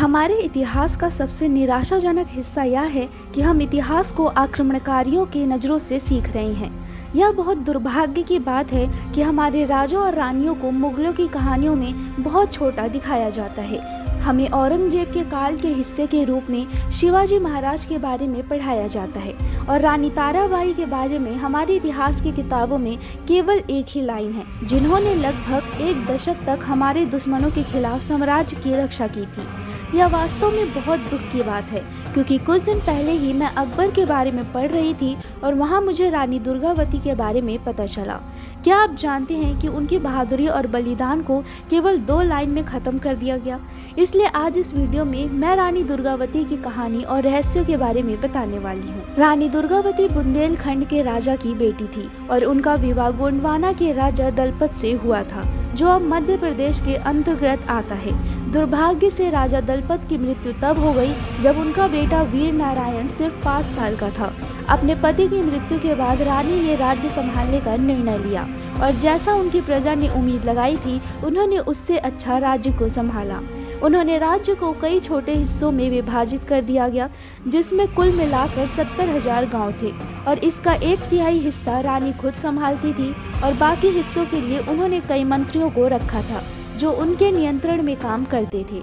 हमारे इतिहास का सबसे निराशाजनक हिस्सा यह है कि हम इतिहास को आक्रमणकारियों की नज़रों से सीख रहे हैं। यह बहुत दुर्भाग्य की बात है कि हमारे राजाओं और रानियों को मुगलों की कहानियों में बहुत छोटा दिखाया जाता है। हमें औरंगजेब के काल के हिस्से के रूप में शिवाजी महाराज के बारे में पढ़ाया जाता है और रानी ताराबाई के बारे में हमारे इतिहास की किताबों में केवल एक ही लाइन है, जिन्होंने लगभग एक दशक तक हमारे दुश्मनों के खिलाफ साम्राज्य की रक्षा की थी। यह वास्तव में बहुत दुख की बात है, क्योंकि कुछ दिन पहले ही मैं अकबर के बारे में पढ़ रही थी और वहाँ मुझे रानी दुर्गावती के बारे में पता चला। क्या आप जानते हैं कि उनकी बहादुरी और बलिदान को केवल 2 लाइन में ख़त्म कर दिया गया? इसलिए आज इस वीडियो में मैं रानी दुर्गावती की कहानी और रहस्यों के बारे में बताने वाली हूँ। रानी दुर्गावती बुंदेलखंड के राजा की बेटी थी और उनका विवाह गोंडवाना के राजा दलपत से हुआ था, जो अब मध्य प्रदेश के अंतर्गत आता है। दुर्भाग्य से राजा दलपत की मृत्यु तब हो गई जब उनका बेटा वीर नारायण सिर्फ 5 साल का था। अपने पति की मृत्यु के बाद रानी ने राज्य संभालने का निर्णय लिया और जैसा उनकी प्रजा ने उम्मीद लगाई थी, उन्होंने उससे अच्छा राज्य को संभाला। उन्होंने राज्य को कई छोटे हिस्सों में विभाजित कर दिया गया, जिसमें कुल मिलाकर 70,000 गांव थे और इसका 1/3 हिस्सा रानी खुद संभालती थी और बाकी हिस्सों के लिए उन्होंने कई मंत्रियों को रखा था, जो उनके नियंत्रण में काम करते थे।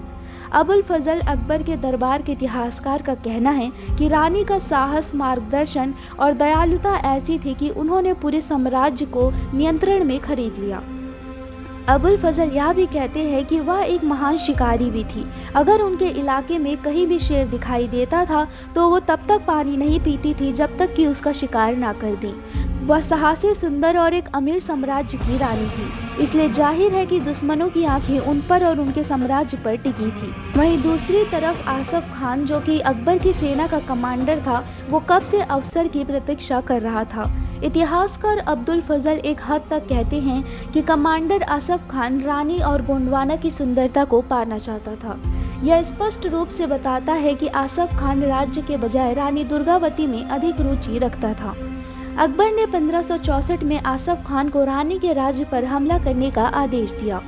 अबुल फजल अकबर के दरबार के इतिहासकार का कहना है कि रानी का साहस, मार्गदर्शन और दयालुता ऐसी थी कि उन्होंने पूरे साम्राज्य को नियंत्रण में खरीद लिया। अबुल फजल यह भी कहते हैं कि वह एक महान शिकारी भी थी। अगर उनके इलाके में कहीं भी शेर दिखाई देता था तो वो तब तक पानी नहीं पीती थी जब तक कि उसका शिकार ना कर दें। वह साहसी, सुंदर और एक अमीर साम्राज्य की रानी थी, इसलिए जाहिर है कि दुश्मनों की आंखें उन पर और उनके साम्राज्य पर टिकी थी। वहीं दूसरी तरफ आसफ खान, जो कि अकबर की सेना का कमांडर था, वो कब से अवसर की प्रतीक्षा कर रहा था। इतिहासकार अब्दुल फजल एक हद तक कहते हैं कि कमांडर आसफ खान रानी और गोंडवाना की सुंदरता को पाना चाहता था। यह स्पष्ट रूप से बताता है कि आसफ खान राज्य के बजाय रानी दुर्गावती में अधिक रुचि रखता था। अकबर ने 1564 में आसफ खान को रानी के राज्य पर हमला करने का आदेश दिया।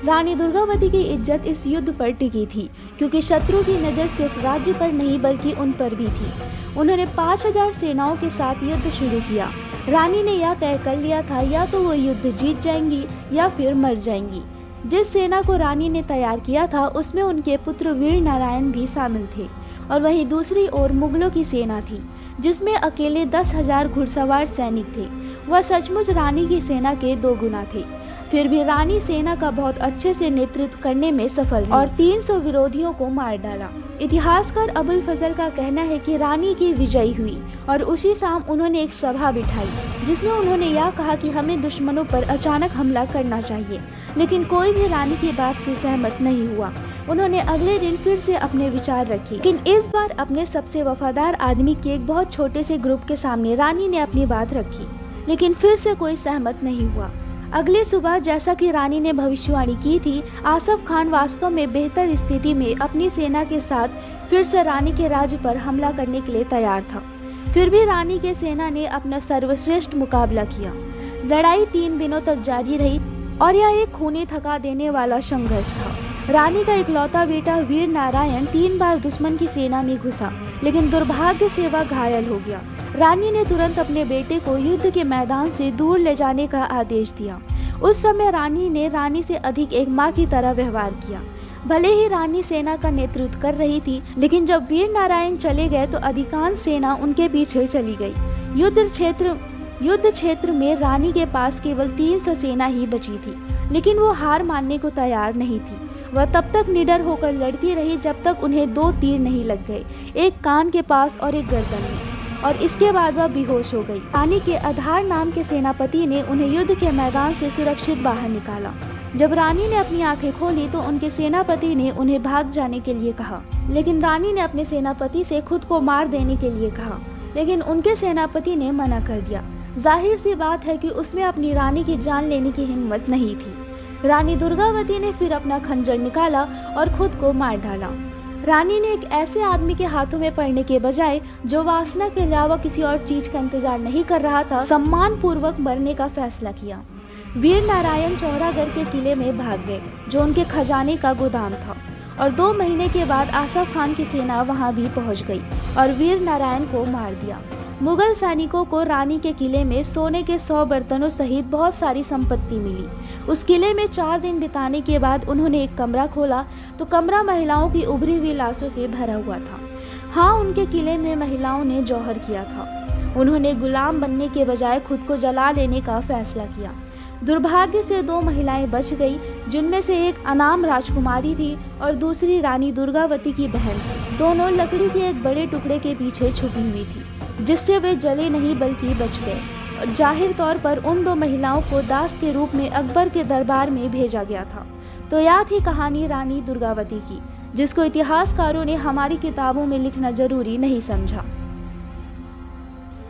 रानी दुर्गावती की इज्जत इस युद्ध पर टिकी थी, क्योंकि शत्रु की नज़र सिर्फ राज्य पर नहीं बल्कि उन पर भी थी। उन्होंने 5000 सेनाओं के साथ युद्ध शुरू किया। रानी ने यह तय कर लिया था, या तो वो युद्ध जीत जाएंगी या फिर मर जाएंगी। जिस सेना को रानी ने तैयार किया था उसमें उनके पुत्र वीर नारायण भी शामिल थे और वहीं दूसरी ओर मुगलों की सेना थी, जिसमें अकेले 10,000 घुड़सवार सैनिक थे। वह सचमुच रानी की सेना के 2 गुना थे। फिर भी रानी सेना का बहुत अच्छे से नेतृत्व करने में सफल रही और 300 विरोधियों को मार डाला। इतिहासकार अबुल फजल का कहना है कि रानी की विजय हुई और उसी शाम उन्होंने एक सभा बिठाई, जिसमें उन्होंने यह कहा कि हमें दुश्मनों पर अचानक हमला करना चाहिए, लेकिन कोई भी रानी की बात से सहमत नहीं हुआ। उन्होंने अगले दिन फिर से अपने विचार रखे, लेकिन इस बार अपने सबसे वफादार आदमी के एक बहुत छोटे से ग्रुप के सामने रानी ने अपनी बात रखी, लेकिन फिर से कोई सहमत नहीं हुआ। अगली सुबह, जैसा कि रानी ने भविष्यवाणी की थी, आसफ खान वास्तव में बेहतर स्थिति में अपनी सेना के साथ फिर से रानी के राज्य पर हमला करने के लिए तैयार था। फिर भी रानी के सेना ने अपना सर्वश्रेष्ठ मुकाबला किया। लड़ाई 3 दिनों तक जारी रही और यह एक खूनी, थका देने वाला संघर्ष था। रानी का इकलौता बेटा वीर नारायण 3 बार दुश्मन की सेना में घुसा, लेकिन दुर्भाग्य से वह घायल हो गया। रानी ने तुरंत अपने बेटे को युद्ध के मैदान से दूर ले जाने का आदेश दिया। उस समय रानी से अधिक एक माँ की तरह व्यवहार किया। भले ही रानी सेना का नेतृत्व कर रही थी, लेकिन जब वीर नारायण चले गए तो अधिकांश सेना उनके पीछे चली गई। युद्ध क्षेत्र में रानी के पास केवल 300 सेना ही बची थी, लेकिन वो हार मानने को तैयार नहीं थी। वह तब तक निडर होकर लड़ती रही जब तक उन्हें 2 तीर नहीं लग गए, एक कान के पास और एक गर्दन में, और इसके बाद वह बेहोश हो गई। रानी के आधार नाम के सेनापति ने उन्हें युद्ध के मैदान से सुरक्षित बाहर निकाला। जब रानी ने अपनी आंखें खोली तो उनके सेनापति ने उन्हें भाग जाने के लिए कहा, लेकिन रानी ने अपने सेनापति से खुद को मार देने के लिए कहा, लेकिन उनके सेनापति ने मना कर दिया। जाहिर सी बात है कि उसमें अपनी रानी की जान लेने की हिम्मत नहीं थी। रानी दुर्गावती ने फिर अपना खंजर निकाला और खुद को मार डाला। रानी ने एक ऐसे आदमी के हाथों में पड़ने के बजाय, जो वासना के अलावा किसी और चीज का इंतजार नहीं कर रहा था, सम्मान पूर्वक मरने का फैसला किया। वीर नारायण चौरागढ़ के किले में भाग गए, जो उनके खजाने का गोदाम था, और 2 महीने के बाद आसफ खान की सेना वहां भी पहुंच गई और वीर नारायण को मार दिया। मुगल सैनिकों को रानी के किले में सोने के 100 बर्तनों सहित बहुत सारी संपत्ति मिली। उस किले में 4 दिन बिताने के बाद उन्होंने एक कमरा खोला तो कमरा महिलाओं की उभरी हुई लाशों से भरा हुआ था। हाँ, उनके किले में महिलाओं ने जौहर किया था। उन्होंने गुलाम बनने के बजाय खुद को जला लेने का फैसला किया। दुर्भाग्य से 2 महिलाएं बच गई, जिनमें से एक अनाम राजकुमारी थी और दूसरी रानी दुर्गावती की बहन। दोनों लकड़ी के एक बड़े टुकड़े के पीछे छुपी हुई थी, जिससे वे जले नहीं बल्कि बच गए। और जाहिर तौर पर उन 2 महिलाओं को दास के रूप में अकबर के दरबार में भेजा गया था। तो यह थी कहानी रानी दुर्गावती की, जिसको इतिहासकारों ने हमारी किताबों में लिखना जरूरी नहीं समझा।